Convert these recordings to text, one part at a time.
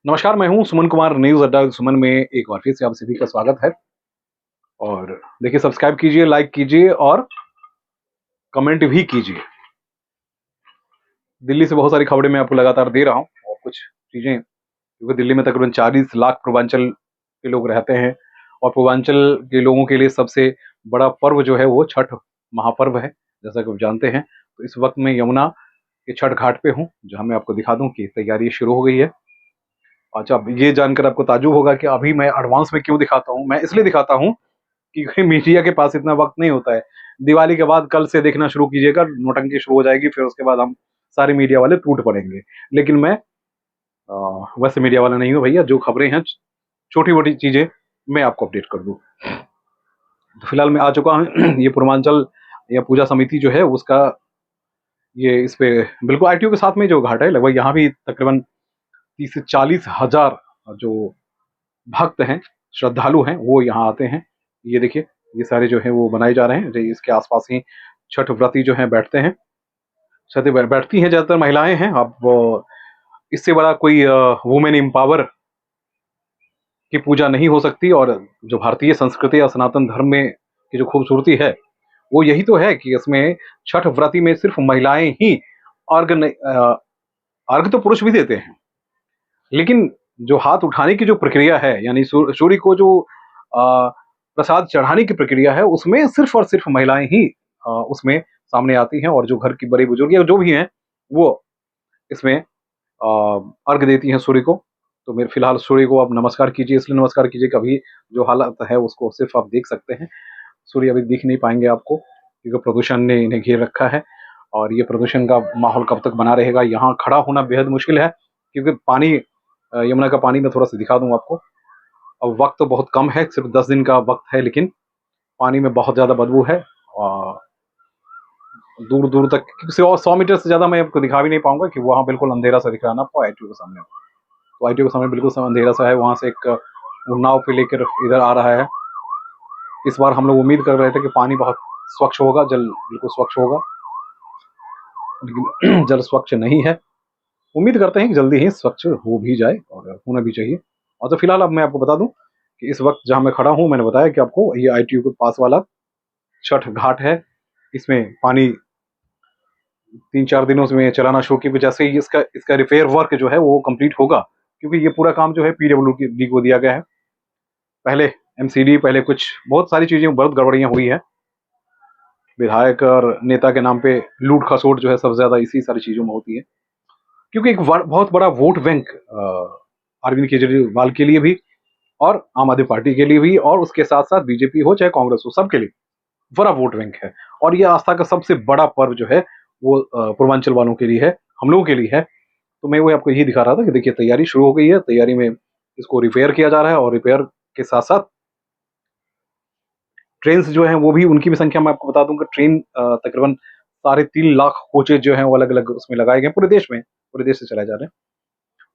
नमस्कार, मैं हूं सुमन कुमार। न्यूज अड्डा सुमन में एक बार फिर से आप सभी का स्वागत है। और देखिए, सब्सक्राइब कीजिए, लाइक कीजिए और कमेंट भी कीजिए। दिल्ली से बहुत सारी खबरें मैं आपको लगातार दे रहा हूं और कुछ चीजें, क्योंकि दिल्ली में तकरीबन 40 लाख पूर्वांचल के लोग रहते हैं और पूर्वांचल के लोगों के लिए सबसे बड़ा पर्व जो है वो छठ महापर्व है, जैसा कि आप जानते हैं। तो इस वक्त मैं यमुना के छठ घाट पे हूँ, जहाँ मैं आपको दिखा दूं कि तैयारी शुरू हो गई है। अच्छा, अब ये जानकर आपको ताज्जुब होगा कि अभी मैं एडवांस में क्यों दिखाता हूँ। मैं इसलिए दिखाता हूँ क्योंकि मीडिया के पास इतना वक्त नहीं होता है। दिवाली के बाद कल से देखना शुरू कीजिएगा, नौटंकी शुरू हो जाएगी, फिर उसके बाद हम सारे मीडिया वाले टूट पड़ेंगे। लेकिन मैं वैसे मीडिया वाला नहीं हूँ भैया, जो खबरें हैं छोटी मोटी चीजें मैं आपको अपडेट कर दूँ। तो फिलहाल मैं आ चुका हूँ ये पूर्वांचल या पूजा समिति जो है उसका, ये इस पे बिल्कुल आईटीओ के साथ में जो घाट है, लगभग यहाँ भी तकरीबन 30 से 40 हजार जो भक्त हैं, श्रद्धालु हैं, वो यहाँ आते हैं। ये देखिए, ये सारे जो हैं वो बनाए जा रहे हैं। जो इसके आसपास ही छठ व्रती जो हैं बैठते हैं, छठी बैठती हैं, ज्यादातर महिलाएं हैं। अब इससे बड़ा कोई वुमेन एम्पावर की पूजा नहीं हो सकती। और जो भारतीय संस्कृति या सनातन धर्म में की जो खूबसूरती है वो यही तो है कि इसमें छठ व्रती में सिर्फ महिलाएं ही अर्घ अर्घ तो पुरुष भी देते हैं, लेकिन जो हाथ उठाने की जो प्रक्रिया है, यानी सूर्य को जो प्रसाद चढ़ाने की प्रक्रिया है, उसमें सिर्फ और सिर्फ महिलाएं ही उसमें सामने आती हैं। और जो घर की बड़ी बुजुर्ग या जो भी हैं वो इसमें अर्घ देती हैं सूर्य को। तो मेरे फिलहाल सूर्य को आप नमस्कार कीजिए, इसलिए नमस्कार कीजिए कि अभी जो हालत है उसको सिर्फ आप देख सकते हैं। सूर्य अभी दिख नहीं पाएंगे आपको, क्योंकि प्रदूषण ने इन्हें घेर रखा है। और ये प्रदूषण का माहौल कब तक बना रहेगा, यहाँ खड़ा होना बेहद मुश्किल है, क्योंकि पानी यमुना का पानी मैं थोड़ा सा दिखा दूं आपको। अब वक्त तो बहुत कम है, सिर्फ 10 दिन का वक्त है, लेकिन पानी में बहुत ज्यादा बदबू है। और दूर दूर तक 100 मीटर से ज्यादा मैं आपको दिखा भी नहीं पाऊंगा, कि वहाँ बिल्कुल अंधेरा सा दिख रहा है ना आपको आईटीओ के सामने। तो आईटीओ के सामने बिल्कुल अंधेरा सा है। वहां से एक नाव पे लेकर इधर आ रहा है। इस बार हम लोग उम्मीद कर रहे थे कि पानी बहुत स्वच्छ होगा, जल बिल्कुल स्वच्छ होगा, लेकिन जल स्वच्छ नहीं है। उम्मीद करते हैं कि जल्दी ही स्वच्छ हो भी जाए, और होना भी चाहिए। और तो फिलहाल अब मैं आपको बता दूं कि इस वक्त जहां मैं खड़ा हूं, मैंने बताया कि आपको ये आईटीयू के पास वाला छठ घाट है। इसमें पानी 3-4 दिनों में चलाना शुरू की, जैसे ही इसका इसका रिपेयर वर्क जो है वो कंप्लीट होगा, क्योंकि ये पूरा काम जो है पीडब्ल्यूडी को दिया गया है। पहले एमसीडी, पहले कुछ बहुत सारी चीजें, बहुत गड़बड़ियां हुई है। विधायक और नेता के नाम पे लूट खसोट जो है सबसे ज्यादा इसी सारी चीजों में होती है। क्योंकि एक बहुत बड़ा वोट बैंक अरविंद केजरीवाल के लिए भी, और आम आदमी पार्टी के लिए भी, और उसके साथ साथ बीजेपी हो चाहे कांग्रेस हो, सबके लिए बड़ा वोट बैंक है। और ये आस्था का सबसे बड़ा पर्व जो है वो पूर्वांचल वालों के लिए है, हम लोगों के लिए है। तो मैं वो आपको यही दिखा रहा था कि देखिए, तैयारी शुरू हो गई है। तैयारी में इसको रिपेयर किया जा रहा है, और रिपेयर के साथ साथ ट्रेन जो है वो भी, उनकी भी संख्या मैं आपको बता दूं कि ट्रेन तकरीबन 3.5 लाख कोचेज जो है वो अलग अलग उसमें लगाए गए, पूरे देश से चलाए जा रहे हैं।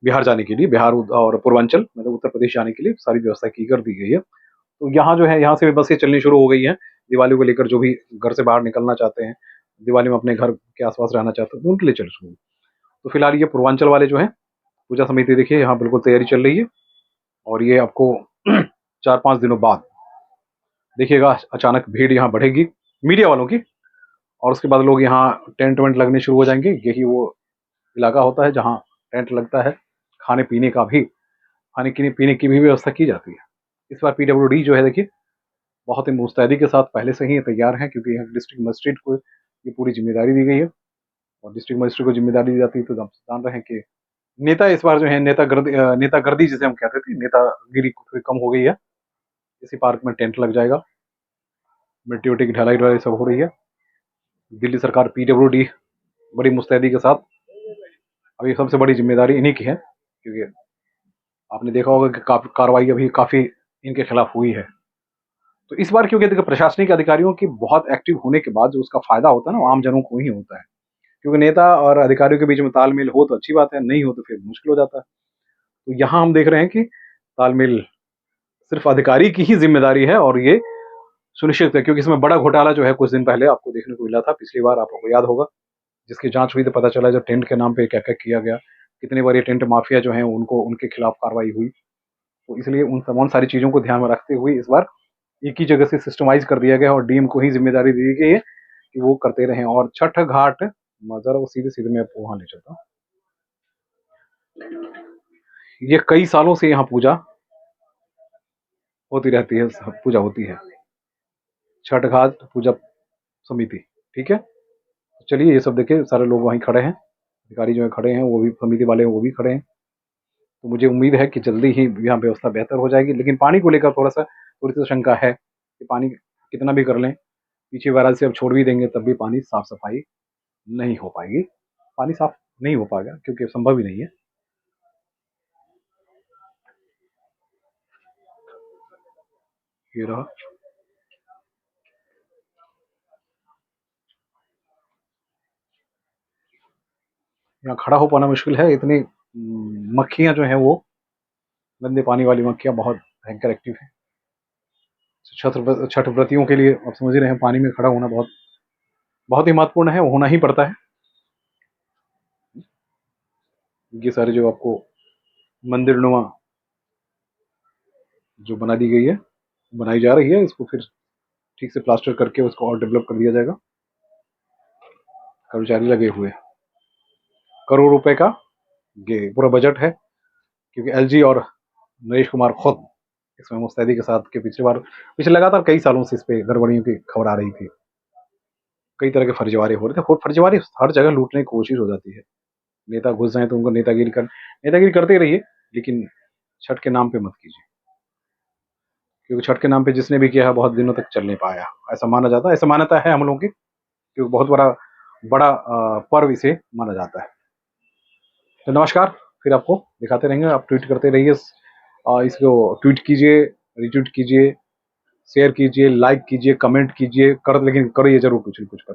बिहार जाने के लिए, बिहार और पूर्वांचल मतलब उत्तर प्रदेश जाने के लिए सारी व्यवस्था की कर दी गई है। तो यहाँ जो है, यहाँ से भी बसें चलनी शुरू हो गई हैं। दिवाली को लेकर जो भी घर से बाहर निकलना चाहते हैं, दिवाली में अपने घर के आसपास रहना चाहते हैं, तो उनके लिए चल शुरू। तो फिलहाल ये पूर्वांचल वाले जो है पूजा समिति, देखिए यहाँ बिल्कुल तैयारी चल रही है। और ये आपको 4-5 दिनों बाद देखिएगा, अचानक भीड़ यहाँ बढ़ेगी मीडिया वालों की। और उसके बाद लोग यहाँ टेंट वेंट लगने शुरू हो जाएंगे। यही वो इलाका होता है जहाँ टेंट लगता है। खाने पीने का भी, खाने पीने की भी व्यवस्था की जाती है। इस बार पीडब्ल्यूडी जो है, देखिए बहुत ही मुस्तैदी के साथ पहले से ही तैयार हैं, क्योंकि यहाँ डिस्ट्रिक्ट मजिस्ट्रेट को ये पूरी जिम्मेदारी दी गई है। और डिस्ट्रिक्ट मजिस्ट्रेट को जिम्मेदारी दी जाती है, तो आप जान रहे हैं कि नेता इस बार जो है, नेतागर्दी जिसे हम कहते थे, नेतागिरी थोड़ी कम हो गई है। इसी पार्क में टेंट लग जाएगा, मिट्टी उट्टी की ढलाई ढलाई सब हो रही है। दिल्ली सरकार पीडब्ल्यूडी बड़ी मुस्तैदी के साथ, अभी सबसे बड़ी जिम्मेदारी इन्हीं की है, क्योंकि आपने देखा होगा कि कार्रवाई अभी काफी इनके खिलाफ हुई है। तो इस बार क्योंकि देखिए, प्रशासनिक अधिकारियों की बहुत एक्टिव होने के बाद जो उसका फायदा होता है ना, वो आम जनों को ही होता है। क्योंकि नेता और अधिकारियों के बीच में तालमेल हो तो अच्छी बात है, नहीं हो तो फिर मुश्किल हो जाता है। तो यहाँ हम देख रहे हैं कि तालमेल सिर्फ अधिकारी की ही जिम्मेदारी है, और ये सुनिश्चित है, क्योंकि इसमें बड़ा घोटाला जो है कुछ दिन पहले आपको देखने को मिला था। पिछली बार आपको याद होगा, जिसकी जांच हुई तो पता चला जो टेंट के नाम पे क्या क्या किया गया, कितने बार ये टेंट माफिया जो हैं उनको उनके खिलाफ कार्रवाई हुई। तो इसलिए उन तमाम सारी चीज़ों को ध्यान में रखते हुए इस बार एक ही जगह से सिस्टमाइज़ कर दिया गया और डीएम को ही ज़िम्मेदारी दी गई है कि वो करते रहें। और छठ घाट ज़रा वो सीधे-सीधे मैं आपको वहाँ ले चलता हूँ। ये कई सालों से यहाँ पूजा होती रहती है, पूजा होती है। छठ घाट पूजा समिति, ठीक है? तो चलिए ये सब देखिए सारे लोग वहीं खड़े हैं, अधिकारी जो हैं खड़े हैं, वो भी समिति वाले वो भी खड़े हैं। तो मुझे उम्मीद है कि जल्दी ही यहाँ व्यवस्था बेहतर हो जाएगी। लेकिन पानी को लेकर थोड़ी-सी शंका है कि पानी कितना भी कर लें, पीछे वाराणसी अब छोड़ भी देंगे तब भी पानी साफ-सफाई नहीं हो पाएगी। पानी साफ नहीं हो पाएगा क्योंकि संभव ही नहीं है। ये रहा। यहाँ खड़ा हो पाना मुश्किल है, इतनी मक्खियाँ जो हैं वो गंदे पानी वाली मक्खियाँ बहुत भयंकर एक्टिव हैं। छठ व्रतियों के लिए आप समझ ही रहे हैं पानी में खड़ा होना बहुत बहुत ही महत्वपूर्ण है, होना ही पड़ता है। ये सारे जो आपको मंदिरनुमा जो बना दी गई है, बनाई जा रही है, इसको फिर ठीक से प्लास्टर करके उसको और डेवलप कर दिया जाएगा। कर्मचारी लगे हुए हैं। करोड़ रुपए का ये पूरा बजट है क्योंकि एलजी और नरेश कुमार खुद इसमें मुस्तैदी के साथ के पिछले लगातार कई सालों से इस पे गड़बड़ियों की खबर आ रही थी। कई तरह के फर्जीवाड़े हो रहे थे। फर्जीवाड़े हर जगह लूटने की कोशिश हो जाती है। नेता घुस जाए तो उनको नेतागिरी करते रहिए, लेकिन छठ के नाम पे मत कीजिए, क्योंकि छठ के नाम पे जिसने भी किया है बहुत दिनों तक चल नहीं पाया। ऐसा माना जाता है, ऐसा मान्यता है हम लोगों की, क्योंकि बहुत बड़ा पर्व इसे माना जाता है। तो नमस्कार, फिर आपको दिखाते रहेंगे, आप ट्वीट करते रहिए, इसको ट्वीट कीजिए, रिट्वीट कीजिए, शेयर कीजिए, लाइक कीजिए, कमेंट कीजिए, लेकिन करिए जरूर कुछ न कुछ कर।